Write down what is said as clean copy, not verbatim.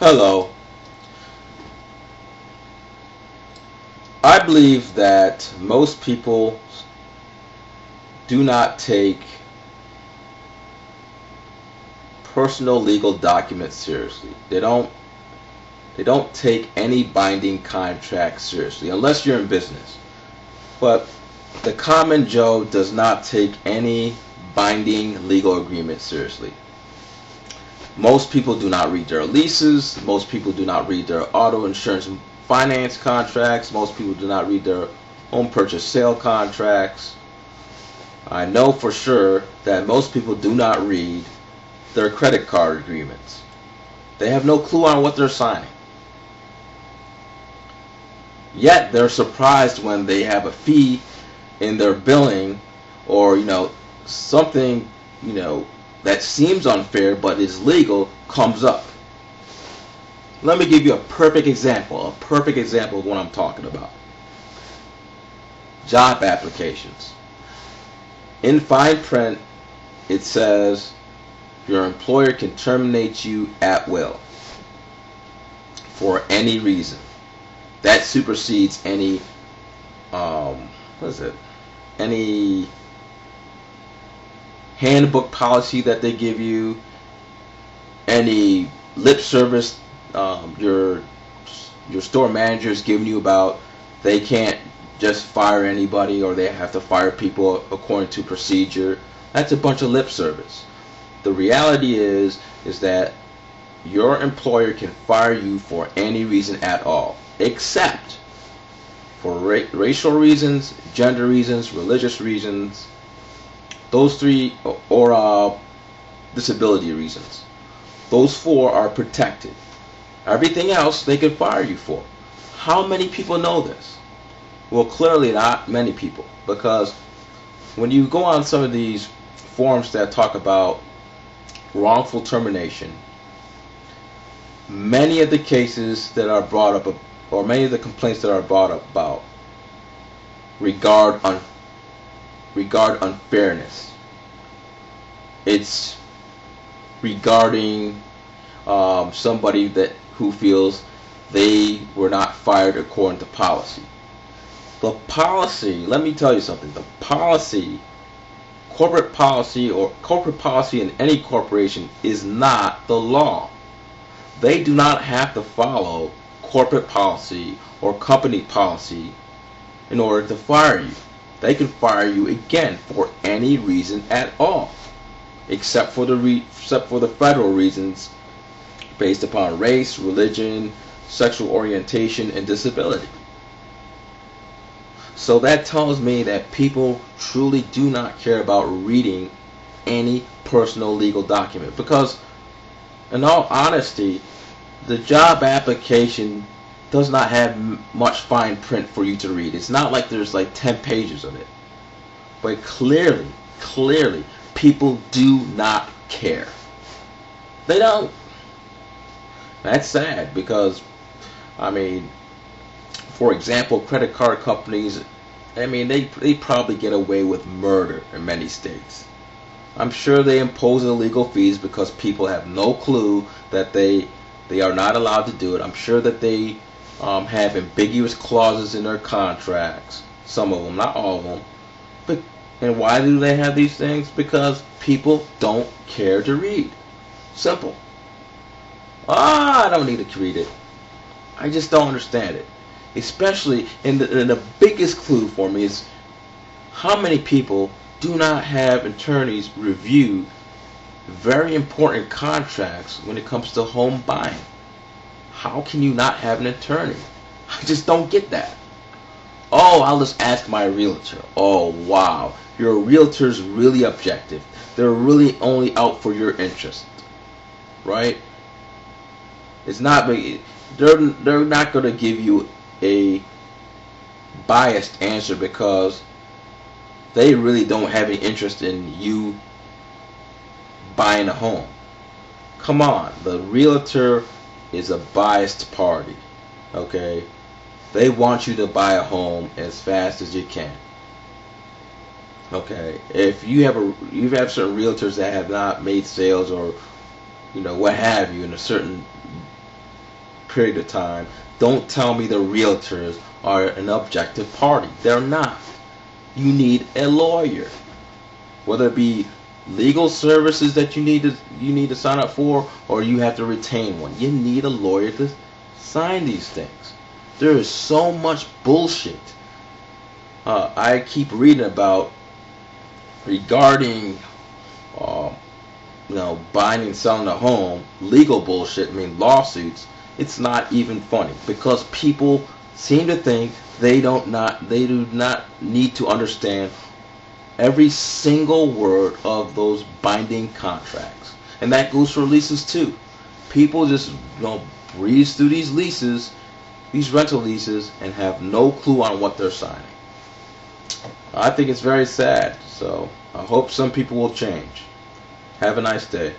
Hello. I believe that most people do not take personal legal documents seriously. They don't take any binding contract seriously unless you're in business. But the common Joe does not take any binding legal agreement seriously. Most people do not read their leases. Most people do not read their auto insurance finance contracts. Most people do not read their home purchase sale contracts. I know for sure that most people do not read their credit card agreements. They have no clue on what they're signing. Yet they're surprised when they have a fee in their billing or something that seems unfair but is legal comes up. Let me give you a perfect example of what I'm talking about. Job applications. In fine print, it says your employer can terminate you at will for any reason. That supersedes any any handbook policy that they give you, any lip service your store manager is giving you about they can't just fire anybody or they have to fire people according to procedure. That's a bunch of lip service. The reality is that your employer can fire you for any reason at all, except for racial reasons, gender reasons, religious reasons, those three, or disability reasons. Those four are protected. Everything else they can fire you for. How many people know this? Well, clearly not many people, because when you go on some of these forums that talk about wrongful termination, many of the cases that are brought up, or many of the complaints that are brought up about regard unfairness. It's regarding somebody who feels they were not fired according to policy. The policy, let me tell you something, the policy, corporate policy in any corporation is not the law. They do not have to follow corporate policy or company policy in order to fire you. They can fire you again for any reason at all, except for the federal reasons based upon race, religion, sexual orientation, and disability. So that tells me that people truly do not care about reading any personal legal document, because in all honesty, the job application does not have much fine print for you to read. It's not like there's like 10 pages of it. But clearly, people do not care. They don't. That's sad because, for example, credit card companies, they probably get away with murder in many states. I'm sure they impose illegal fees because people have no clue that they are not allowed to do it. I'm sure that they have ambiguous clauses in their contracts. Some of them, not all of them. And why do they have these things? Because people don't care to read. Simple. I don't need to read it. I just don't understand it. Especially, and the biggest clue for me is how many people do not have attorneys review very important contracts when it comes to home buying. How can you not have an attorney? I just don't get that. Oh, I'll just ask my realtor. Oh, wow. Your realtor's really objective. They're really only out for your interest. Right? It's not, they're not going to give you a biased answer because they really don't have any interest in you buying a home. Come on, the realtor is a biased party. Okay? They want you to buy a home as fast as you can. Okay? If you have certain realtors that have not made sales or what have you in a certain period of time. Don't tell me the realtors are an objective party. They're not. You need a lawyer, whether it be legal services that you need to sign up for, or you have to retain one. You need a lawyer to sign these things. There is so much bullshit I keep reading about regarding buying and selling a home, legal bullshit, I mean lawsuits. It's not even funny because people seem to think they do not need to understand every single word of those binding contracts. And that goes for leases too. People just breeze through these leases, these rental leases, and have no clue on what they're signing. I think it's very sad. So I hope some people will change. Have a nice day.